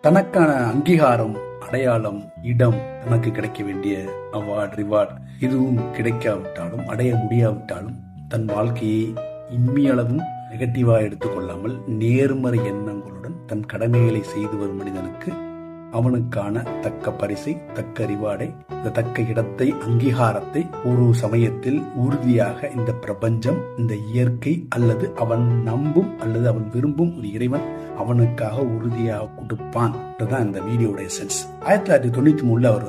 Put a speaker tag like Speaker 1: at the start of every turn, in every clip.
Speaker 1: தனக்கான அங்கீகாரம், அடையாளம், இடம், தனக்கு கிடைக்க வேண்டிய அவார்டு, ரிவார்டு எதுவும் கிடைக்காவிட்டாலும், அடைய முடியாவிட்டாலும் தன் வாழ்க்கையை இம்மியளவும் நெகட்டிவா எடுத்துக்கொள்ளாமல் நேர்மறை எண்ணங்களுடன் தன் கடமைகளை செய்து வரும் மனிதனுக்கு அவனுக்கான தக்க பரிசை, தக்க ரிவார்டை, தக்க இடத்தை, அங்கீகாரத்தை ஒரு சமயத்தில் உறுதியாக இந்த பிரபஞ்சம், இந்த இயற்கை அல்லது அவன் நம்பும் அல்லது அவன் விரும்பும் ஒரு இறைவன் அவனுக்காக உறுதியாக கொடுப்பான். இந்த வீடியோட எசன்ஸ். 1993 அவர்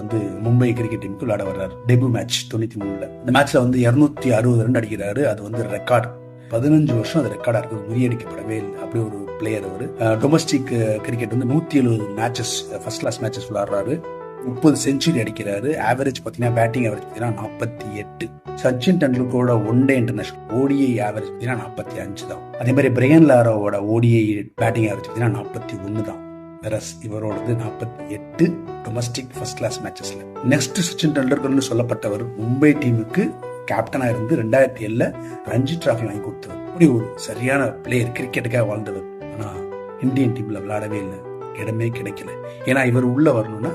Speaker 1: மும்பை கிரிக்கெட் டீமுக்கு விளையாட வர்றாரு. Debut match 93. இந்த மேட்ச்ல 260 ரன் அடிக்கிறாரு. அது ரெக்கார்டு. 15 வருஷம் அது ரெக்கார்டா இருக்கு, முறியடிக்கப்படவே இல்லை. அப்படி ஒரு பிளேயர் அவரு. Domestic cricket 170 matches, first class matches விளையாடுறாரு. 30 செஞ்சுரி அடிக்கிறாரு. ஆவரேஜ் பாத்தீங்கன்னா, பேட்டிங் ஆவரேஜ் பாத்தீங்கன்னா 48. சச்சின் டெண்டுல்கரோட one day international ODI average பாத்தீங்கன்னா 45 தான். அதே மாதிரி பிரையன் லாராவோட ஓடிஐ பேட்டிங் ஆவரேஜ் பாத்தீங்கன்னா 41 தான். இவரோடது 48 டொமஸ்டிக் ஃபர்ஸ்ட் கிளாஸ் மேட்சஸ்ல. நெக்ஸ்ட் சச்சின் டெண்டுல்கர்னு சொல்லப்பட்டவர் மும்பை டீமுக்கு கேப்டனா இருந்து 2007 ரஞ்சி டிராஃபி வாங்கி கொடுத்தவர். இப்படி ஒரு சரியான பிளேயர், கிரிக்கெட்டுக்காக வாழ்ந்தவர். ஆனா இந்தியன் டீம்ல விளையாடவே இல்லை, இடமே கிடைக்கல. ஏன்னா இவர் உள்ள வரணும்னா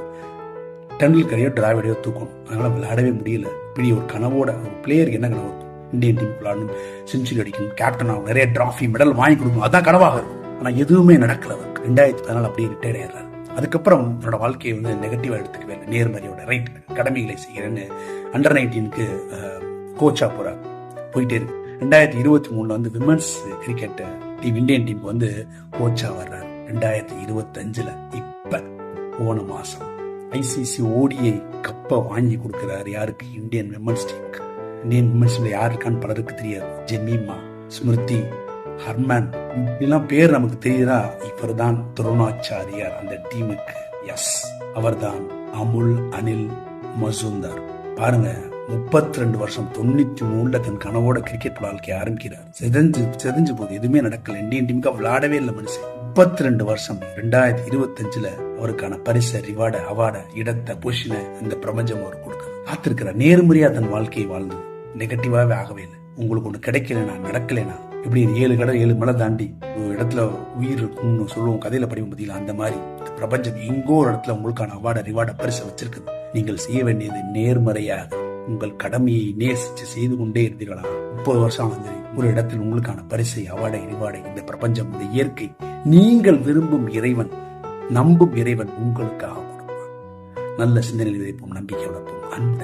Speaker 1: டெண்டுல்கரையோ டிராவிடையோ தூக்கணும். அதனால விளையாடவே முடியல. இப்படி ஒரு கனவோட ஒரு பிளேயருக்கு என்ன கனவு இருக்கும்? இந்தியன் டீம் விளையாடணும், செஞ்சுரி அடிக்கணும், கேப்டன் ஆகும், நிறைய டிராஃபி மெடல் வாங்கி கொடுக்கணும், அதான் கனவாக இருக்கும். ஆனா எதுவுமே நடக்கல அவருக்கு. 2014 அப்படியே ரிட்டையர் ஆயிடுறாரு. அதுக்கப்புறம் அவரோட வாழ்க்கையை நெகட்டிவா எடுத்துக்கவே இல்லை. நேர்மறையோட ரைட் கடமைகளை செய்கிறேன்னு அண்டர் 19க்கு கோச்சா போறாரு. போயிட்டே இருக்கு. 2023 விமென்ஸ் கிரிக்கெட் டீம், இந்தியன் டீமுக்கு கோச்சா வர்றாரு. 2025 இப்ப போன மாசம் ஐசிசி ஓடிஐ கப்பை வாங்கி கொடுக்கிறாரு. யாருக்கு? இந்தியன் விமென்ஸ் டீமுக்கு. இந்தியன் விமென்ஸ் யார் இருக்கான்னு பலருக்கு தெரியாது. ஜெமீமா, ஸ்மிருதி, ஹர்மன், இப்படிலாம் பேர் நமக்கு தெரியுதா? இவர் தான் துரோணாச்சாரியார் அந்த டீமுக்கு. எஸ், அவர் தான் அமுல் அனில் மசூந்தார். பாருங்க, 32 வருஷம் 93 தன் கனவோட கிரிக்கெட் வாழ்க்கையை ஆரம்பிக்கிறார். செதஞ்சு போது எதுவுமே நடக்கல. இந்தியன் டீமுக்கு விளையாடவே இல்லை மனுஷன். 32 வருஷம் 2025 அவருக்கான பரிசை, ரிவார்டு, அவார்ட, இடத்தை, பொசிஷனை இந்த பிரபஞ்சம் அவர் கொடுக்குது. காத்திருக்கிறார். நேர்மறையா தன் வாழ்க்கையை வாழ்ந்தது. நெகட்டிவாவே ஆகவே இல்லை. உங்களுக்கு ஒண்ணு கிடைக்கலனா, நடக்கலைனா, இப்படி 7 கடல் 7 மலை தாண்டி ஒரு இடத்துல உயிர் இருக்கும்னு சொல்லுவோம், கதையில படிக்கும் பார்த்தீங்களா? அந்த மாதிரி பிரபஞ்சம் எங்கோ ஒரு இடத்துல உங்களுக்கான அவார்ட, ரிவார்ட, பரிசை வச்சிருக்குது. நீங்கள் செய்ய வேண்டியது நேர்மறையாக உங்கள் கடமையை நேசிச்சு செய்து கொண்டே இருந்தீர்களா, 30 வருஷம் ஒரு இடத்தில் உங்களுக்கான பரிசை, அவார்டை, ரிவார்டை இந்த பிரபஞ்சம், இந்த இயற்கை, நீங்கள் விரும்பும் இறைவன், நம்பும் இறைவன் உங்களுக்காக கொடுப்பான். நல்ல சிந்தனை விதைப்போம், நம்பிக்கை வளர்ப்போம். அந்த